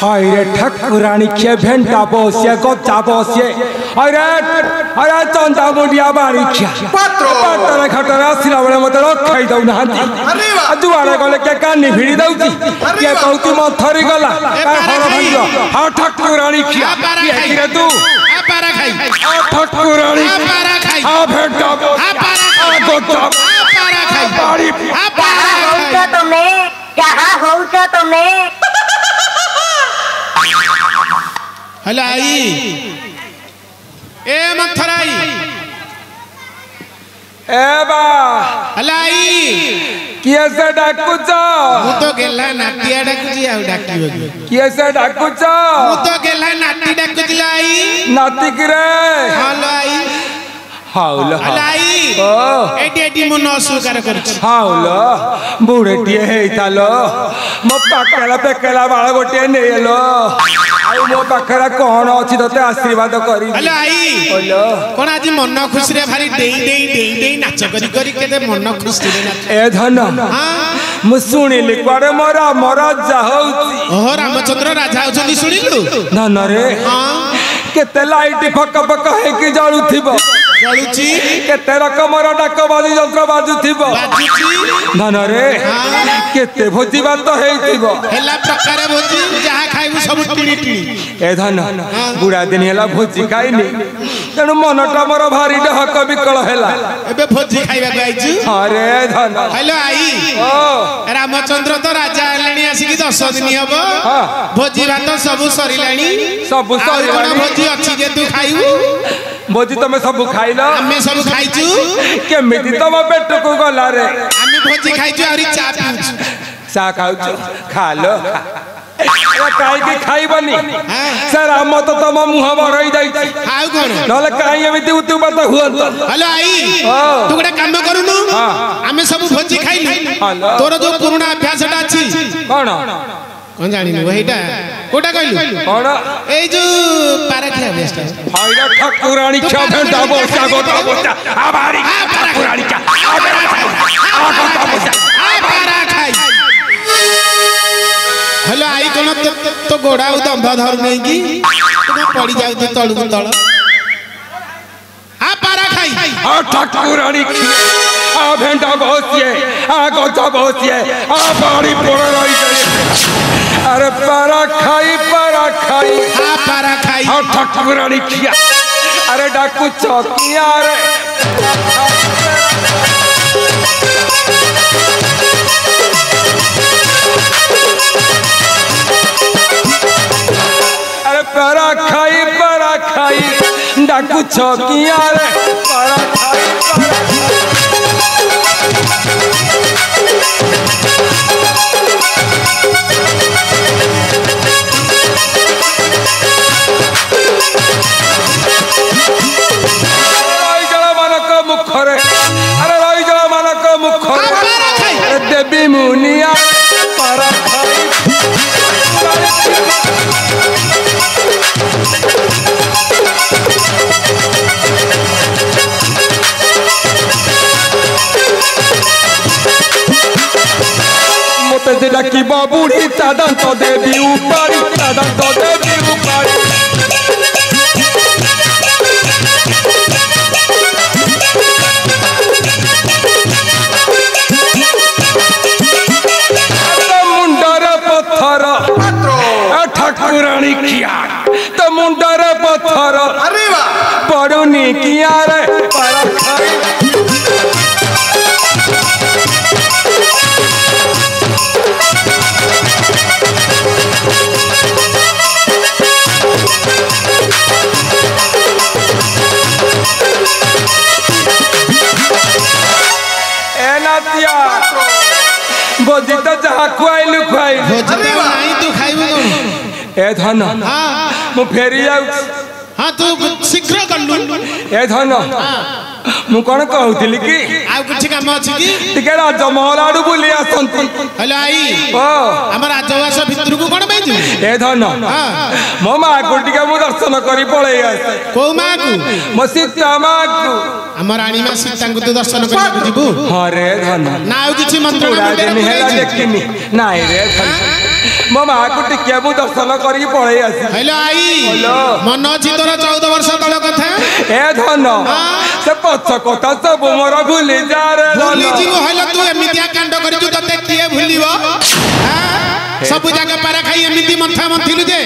हाय रे ठाकुरानी के भेंटा बसिए गच्चा बसिए अरे अरे चंदा मुंडिया बाड़ी खिया पात्र खटर आसिला बेले मते रखाई दउ नांती जुआड़े गले के कानी भिड़ी दउची के कहती म थरी गला हर भंजो हा ठाकुरानी खिया के रे तू आ पारा खाई ठाकुरानी आ पारा खाई आ भेंटा आ पारा गच्चा आ पारा खाई बाड़ी आ पारा खाई तुम्हें कहाँ हो तुम्हें हला आई ए मथराई ए बा हला आई किए से डाकुच मु तो गेला नाटिया डाकुची आउ डाकिबो किए से डाकुच मु तो गेला नाटी डाकुची लाई नाती किरे हला आई हाउल हला आई एडी एडी मु न स्वीकार करछ हाउल बुढ़ेटिए हेइतालो मो पाकला पेकला बाळ गोटे नेलो आउ मो पाखरा कोन अछि तते आशीर्वाद करी हला आई बोलो कोन आज मन खुशी रे भारी देई नाच करी करी केते मन खुशी रे नाच ए धन हां मु सुनिली कुआरे मोरा जाउची ओहो रामचंद्र राजा होछनी सुनिलु धन रे हां केते लाइट फक फक हे कि जळुथिबो जळुची केते रकमर डाक बाजी यंत्र बाजुथिबो बाजुची धन रे केते भोजी बात हेइथिबो हेला प्रकार भोजी जहा खाइबु सब टिणी टिणी ए धन बुढ़ा दिन हेला भोजी खाइनी तेणु मनटा मोर भारी डहक विकल हेला एबे भोजी खाइबा आइछु अरे धन हेलो आई ओ रामचंद्र तो राजा हेलानी आसी कि 10 दिन हबो भोजी भात सब सरिलानी सब सरिलानी भोजी अछि जे तू खाइबु भोजी तमे सब खाइलो हमें सब खाइछु केमिति तम पेट को गला रे हमें भोजी खाइछु और चा पीछु चा खाउछु खा लो काई के खाइबनी सर हम तो तम मुह बरई जाई खाउ कोन नले काई एमिति उतु बात हुअत हेलो आई तू गोटे काम करूनु हमें सब भोजी खाइलु तोर जो पुराना अभ्यासटा अछि कोन कोन जानिनु वहीटा कोटा कहलु कोन ए जो पारा खिया बेस्ट हाइरा ठाकुरानी खा भेंटा बोसा गोटा बोसा आबारी ठाकुरानी खा आ गोटा बोसा आ पारा खाई हेलो आई कोन तो गोड़ा उ दंभ धरु नहीं की तुम पड़ी जाउ तो तळु तळ आ पारा खाई आ ठाकुरानी खा आ भेंटा बोसिए आ गोटा बोसिए आ बाड़ी पोड़ रही जाए अरे पारा खाई आ पारा खाई आ ठाकुरानी खिया अरे डाकू चौकिया रे अरे पारा खाई डाकू चौकिया रे पारा खाई मुखरे अरे रही जला मानक मुखरे अरे देवी मुनिया पारा खाई मोते जिला की बाबूड़ी तादन तो देवी ऊपरी तादन तो देवी ऊपरी ठाकुरानी किया तो मुंडर पत्थर अरे वाह पड़ुनी किया रे पारा खाई ए नातिया भोजी तो जहाँ खुआइलु खुआइलु भोजी तो नहीं तू खाइबो कोन ए धन हां मु फेरी जाउ हां तू शीघ्र करलु ए धन मु कोन कहउतिली कि आ कुछ काम अछि कि टिके राजमहल आडू बुली आसंती हेलो आई ओ हमर राजवास भितर को कोन बैजु ए धन हां मो मा को टिके मु दर्शन करी पळै आसे को मा को मो सीता मा को हमर रानी मा सीता को दर्शन करी जिबु हां रे धन ना किछि मंत्र ना हेला देखिनी नाइ रे धन मो माँ को टिके मु दर्शन करी पळै आसी हेलो आई मन अछि तोर 14 वर्ष तळ कथा ए धन से पछ कथा सब मोर भूली जा रे भूली जीव हेलो तू एमितिया कांड करी तू तते किए भूलिबो सब जगह पारा खाई एमिति मंथा मंथिलु जे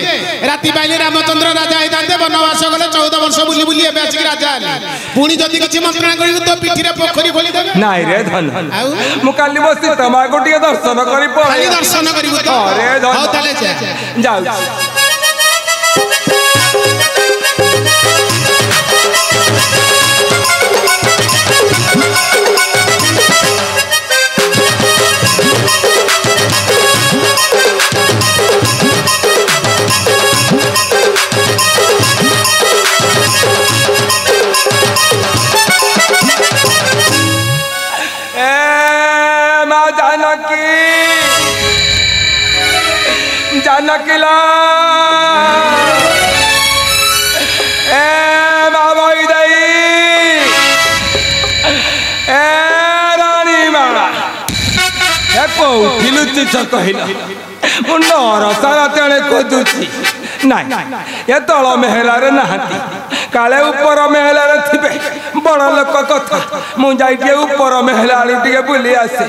राति बाइले रामचंद्र राजा आइताते वनवास गले 14 वर्ष बुली बुली एबे आसी राजा आले पुणी जदी किछि मंत्रणा करी तो पिठी रे पोखरी खोली देबे नाइ रे धन मु काली बसी तमा को टिके दर्शन करी पळै खाली दर्शन करिबो तो अरे धन हो ताले जाऊ जानकीला ए बाबा इदई ए रानी माला ए कोठिलु चिच कहिला मुंडर सारा तेणे खोजुची नाइ ए तळ मेहला रे नाहती काले ऊपर मेहला रे थिबे बड़ लोक कथा मु जाई के ऊपर मेहला आली टिके बुली आसे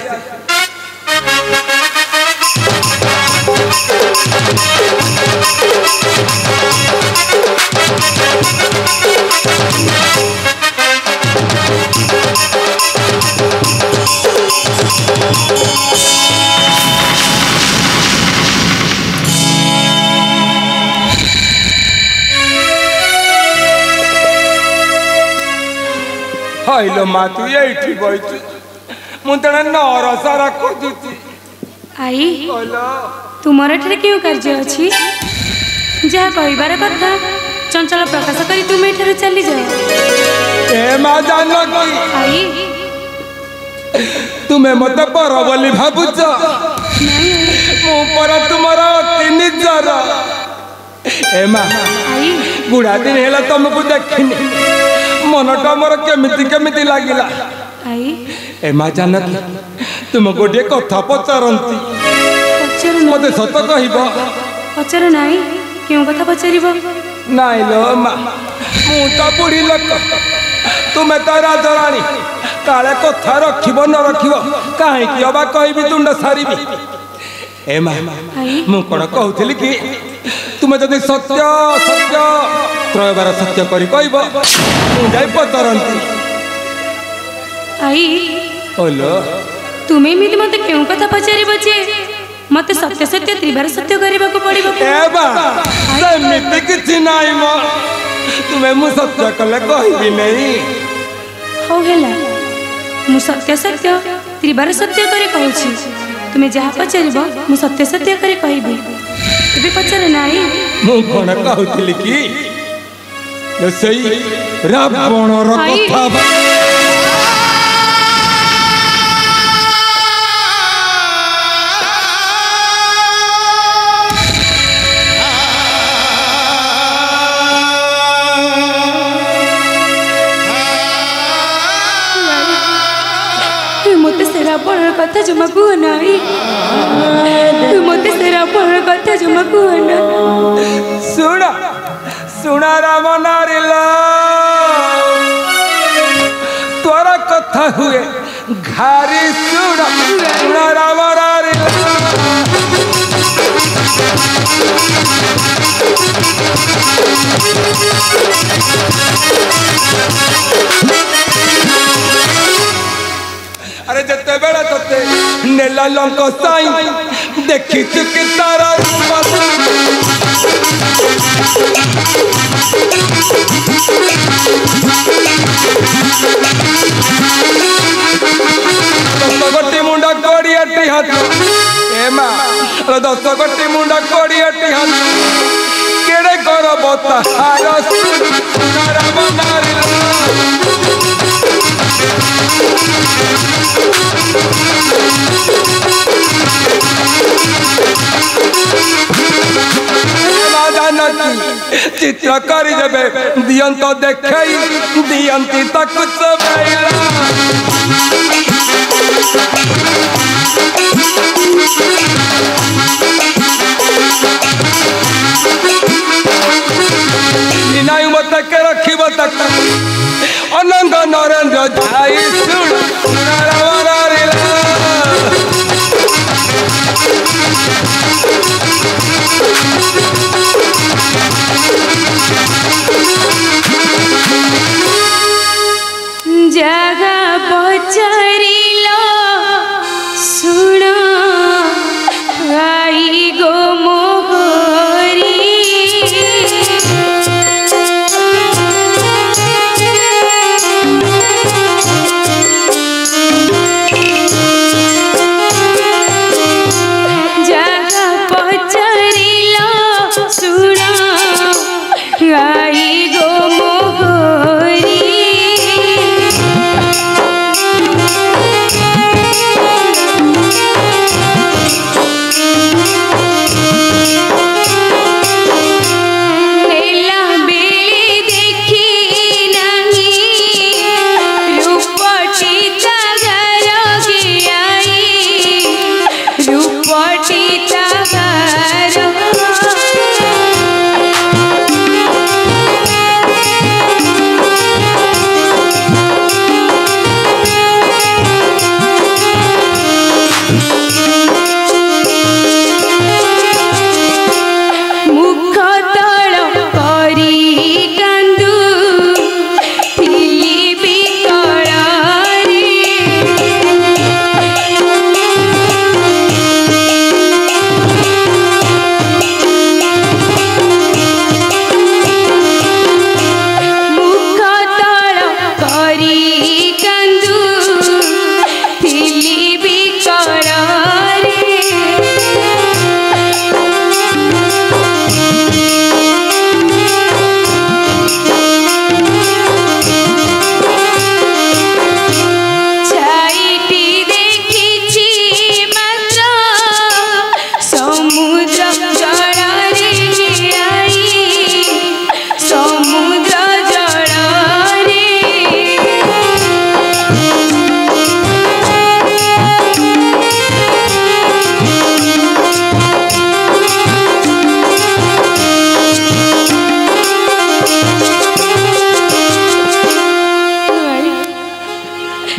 हाइलो मा तू एठी बइछु मु तने नर सारा खोजुची आई तुमर एठरे क्यों कार्य अछि जहा कहिबार कथा चंचल प्रकाश करी तुम एठरे चली जाओ ए मा जानो की आई तुम्हें मत पर बोली भाबुच मु पर तुमरा तीन जर ए मा आई बुढ़ा दिन हेला तुमको देखिनी मनटा मोर केमिति केमिति लागिला आई ए मा जानो की तुम गोटे कथा पचारंती पचार मते सत कहिबो पचार नाई क्यों कथा पचारिबो नाइ लो मा मु तो बुढ़ी लोक तुम्हें तो राजराणी काले कथा रखिबो न रखिबो काहे कि अबा कहबी तुंड सारीबी ए मा मु कोन कहउथिली कि तुमे जदी सत्य सत्य त्रयबार सत्य करी कहबो मु जाई पचारंती आई ओलो तुम्हें एमिति मते क्यों कथा पचारिबो जे मते सत्य सत्य त्रिबार सत्य करबा को पड़िबो ए बा सेमिति किछि नाइ म तुमे मु सत्य कले कहबी नहीं हो हेला मु सत्य सत्य त्रिबार सत्य करे कहूछि तुम्हें जहा पचारिबो मु सत्य सत्य करे कहबी एबे पचार नाइ मु कोन कहउथिली कि सही रावण रो कथा रावण कथा जमा कहना मत से रावण कथा जमा कहना सुना सुना राम नारिला तोरा कथा हुए घारी सुना सुना राम नारिला अरे जते बेड़ा तते नेला लंक साई देखि चुकी तारा रूप दस गोटी मुंडा कोड़ी अट्टी हाथ ए मा 10 गोटी मुंडा कोड़ी अट्टी हाथ केड़े करो बोता हारस राम नारिला चित्र कर जबे दियंत देखई दियंती तक सबैला बता अनंग नरेंद्र झाई सुन जगह पचरिलो सुन आई गो मोहरी जगह पचरिलो सुन आई गो मोहरी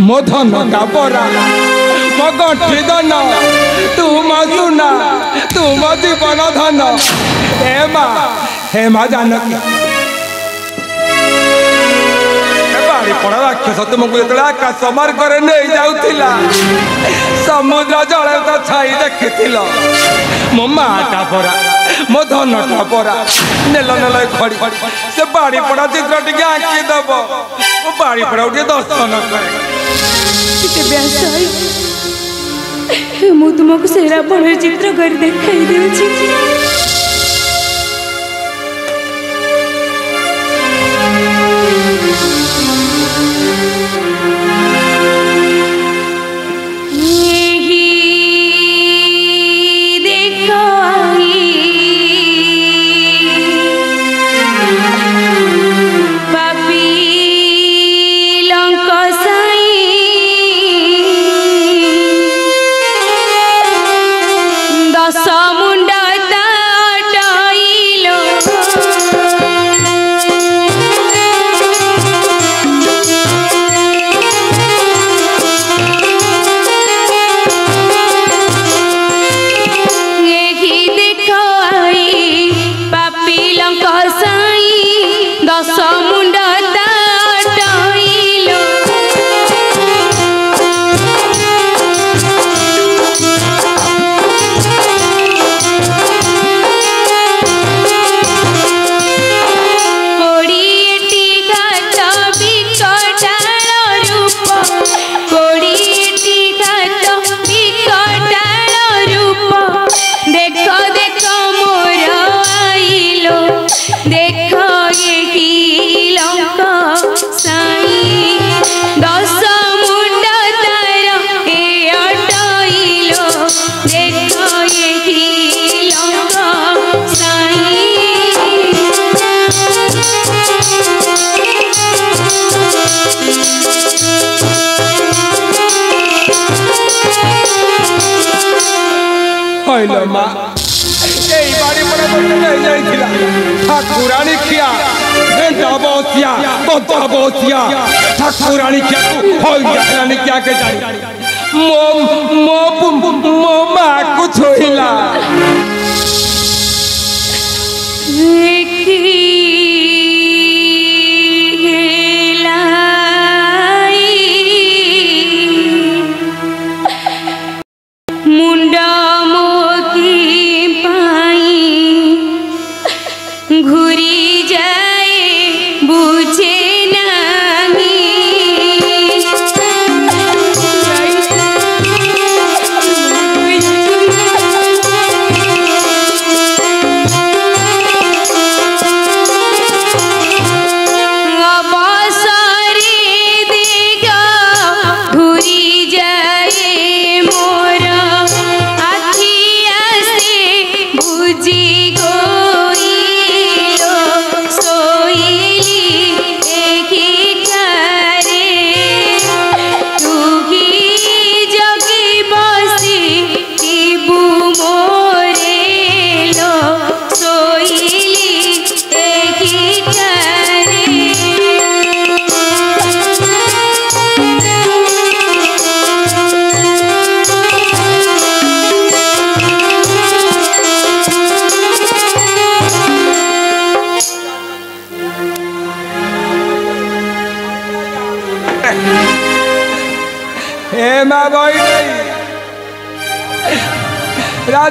मोधन का बोरा मगठी दन तू मसुना तू जीवन धन हे माँ जानकी बाड़ी पड़ा राक्षस तुमको जो आकाश मार्गे नहीं जाऊला समुद्र जल तो छाई देखी मो माटा परा मो धनटा परा नेल नेल खड़ी से बाड़ी पड़ा चित्र टे आंकी दब मो बाड़ी पड़ा उठे दर्शन करे मु तुमको से रावण चित्र कर देखाई देउछि এই বাড়ি পরে বসে যাইছিলা ঠাকুরানী খিয়া ঘেন্টা বসিয়া বন্ধা বসিয়া ঠাকুরানী খিয়া হইলানি কিয়া কে জানি মো মা কু ছইলা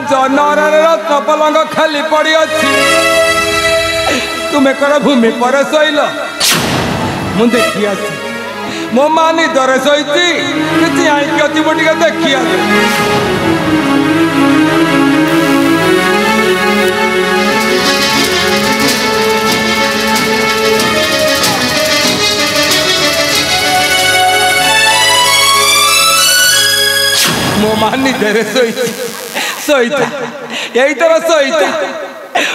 जनर कपलंग खाली पड़ी अच्छी तुम्हें कौन भूमि पर शोल मु देखी आसी मो माँ निदरे शोची किसी आईकी अच्छी मुझे देखी आसी मो माँ निदरे शोची सोईता यही तरह सोईता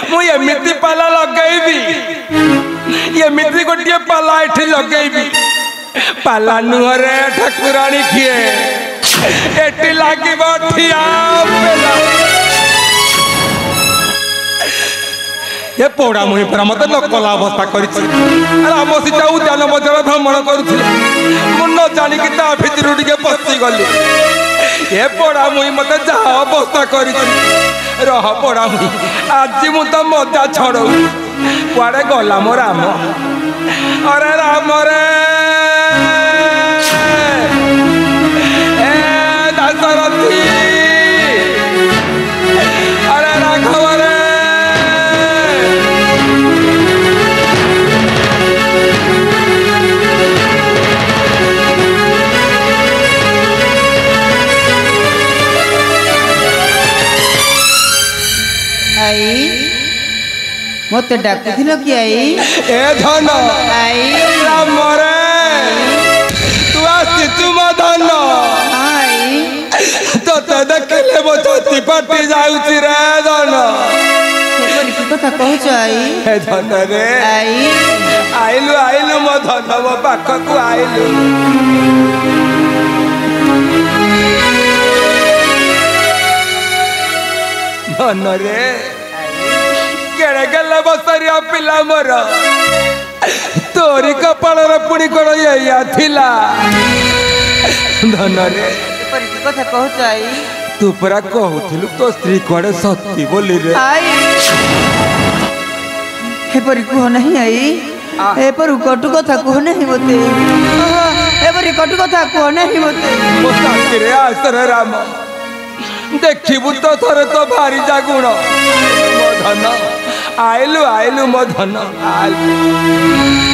मुझे एमती पाला लगेबी एमती गोटे पाला एठी लगेबी पाला नुहरे ठाकुराणी किए एठी लागिब ठिया पेला ये पौड़ा मुही पर मत नकला अवस्था करिछि राम सीता उद्यान बजार भ्रमण करुथिले मु न जानि कि ता भितर टिके पसि गली ये पड़ा मुई मत जा अवस्था कर रह पड़ा मुई आज मु तो मजा छड़ कुआड़े गला मो राम अरे राम रे दशरथी अरे राघव रे मत डाकुथिल कि आई ए धन आई राम रे तू आसी तुम धन आई तो देखले मो छाती फाटी जाउची रे धन की कथा कहछ आई ए धन रे आई आइलु आइलु मो धन मो पाख को आइलु धन रे केड़े गले बसरिया पिला मोर तोरी कपाल पुणी कौन या थिला धन रे कथा कहछ आई तू परा कहूथिलु तो स्त्री कोड़े सती बोली रे आई हे परी कह नहीं आई हे पर कटु कथा कह नहीं मते हे परी कटु कथा कह नहीं मते मो साथी रे आसरे राम देखिबु तो थरे तो भारी जागुण मो धन आइलु आइलु मो धन आइलु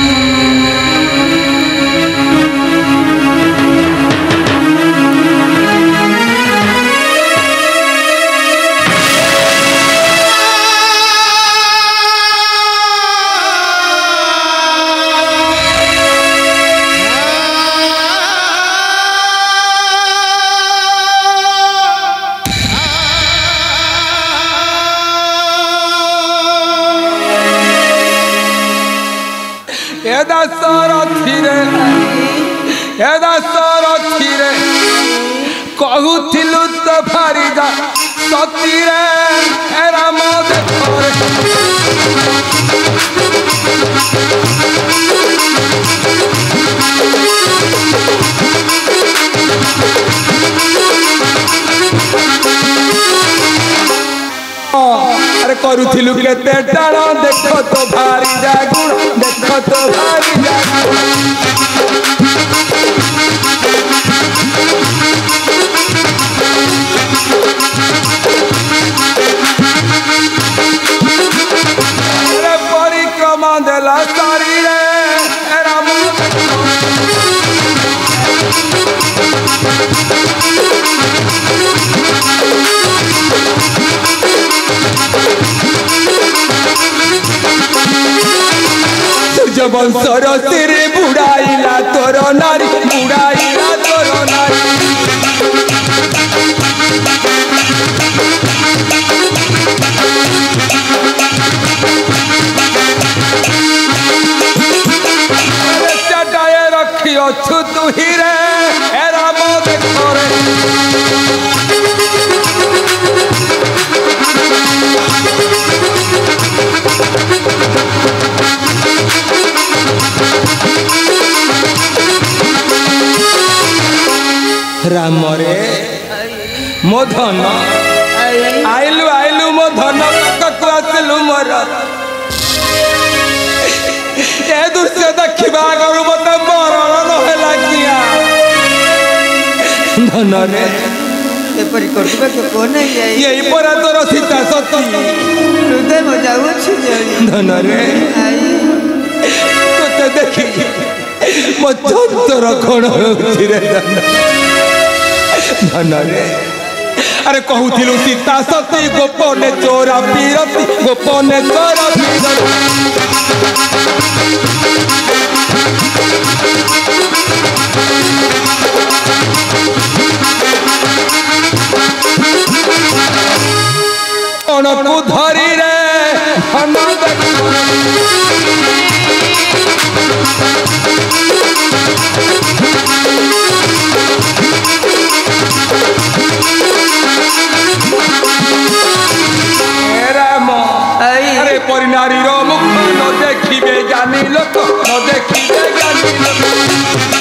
कहूथिलु तो भारी जा सती रे राम देखरे अरे करुथिलु केते टाण देख तो भारी जागुण देख तो भारी जागुण अरे परिक्रमा देला सारी रे राम वंशर सिर बुड़ाइला तोर नारी बुड़ाइला तोर नारी चटाए रखी अछु तू ही रे राम देखरे राम रे मो धन आइलु आइलु मो धन पाखकु आसिलु मोर ए दृश्य देखिबा गरु मते मरण नहेला किया धन रे एपरी करबा के को नहीं जाई यही पर तोर सीता सती हृदय मजाउ छी धन रे तोते देखि मो चंतर कोण होछि रे धन रे अरे कहूथिलु सीता सती गोपने चोरा पीरती गोपने चोरा कौन को धरी रे धन अरे परी नारी रो मुख न देखिबे ज्ञानी लोक न देखिबे ज्ञानी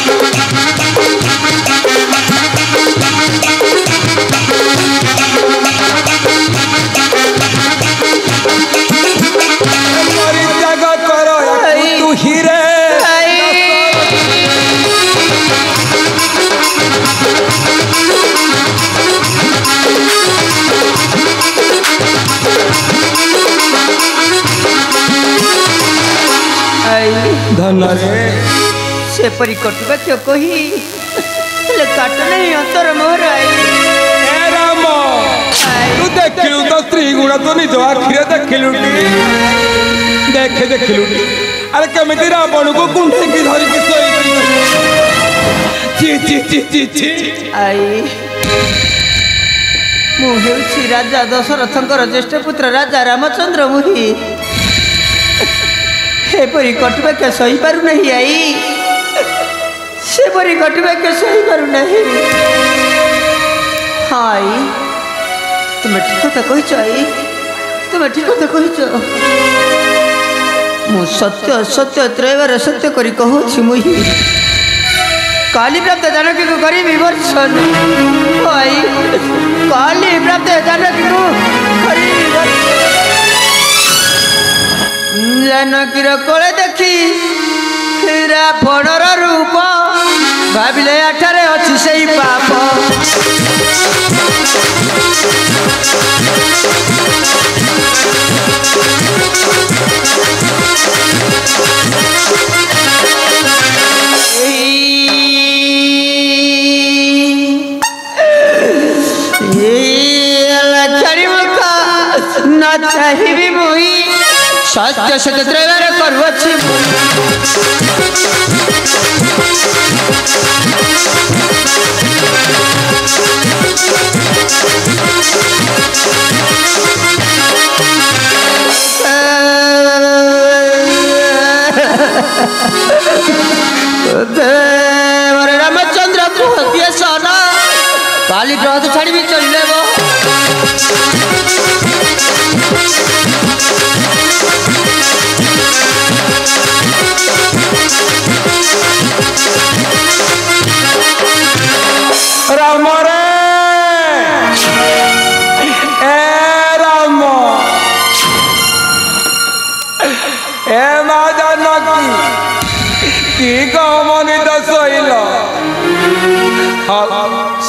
परित्याग कर तू ही रे धन रे से परी कटबा क्यों कही ले काट नहीं अंतर मोर आई ए राम तू देखिलु तो स्त्री गुण तो निज आखिरे देखिलु देखिलु अरे केमिति रावण को कुंठे की धरि की सोई ची ची ची ची ची आई मु हेउछि राजा दशरथंकर ज्येष्ठ पुत्र राजा रामचंद्र मुहि सेपरी कटबा के सही पारु नहीं आई सेपरी कटबा के सही पारु नहीं हाय तुम ठीक कथा कहिछ आई तुम ठीक कथा कहिछ मु सत्य सत्य त्रयवर सत्य करी कहूछि मुहि काली प्राप्त जानकी को करी विवर्षन हाय काली प्राप्त जानकी को करी विवर्षन जानकीर कोले देखी रावणर रूप भाविले आठारे अच्छी से पाप न चाहिए मुई सत्य सत्य त्रयवर करुछि रामचंद्र को हत्या सन काली ग्रह तो छाड़ी भी चल राम रे ए राम ए मा जानकी की गमनी दसइल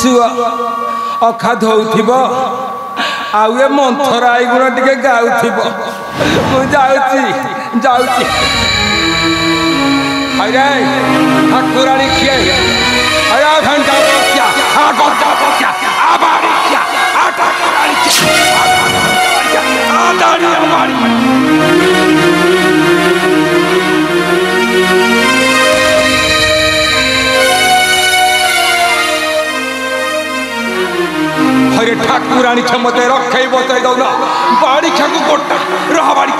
सुआ अखा धोउथिब आउ ए मंथरा गुण टिके गाउथिब मु जाउची अरे ठाकुराणी खिए अरे घंटा बसिया आ घंटा बसिया आ बाड़ी क्या आ ठाकुराणी क्या आ दाड़ी हमारी अरे ठाकुराणी क्षमते रखे बचाई दौना बाड़ी क्या को गोटा रहा बाड़ी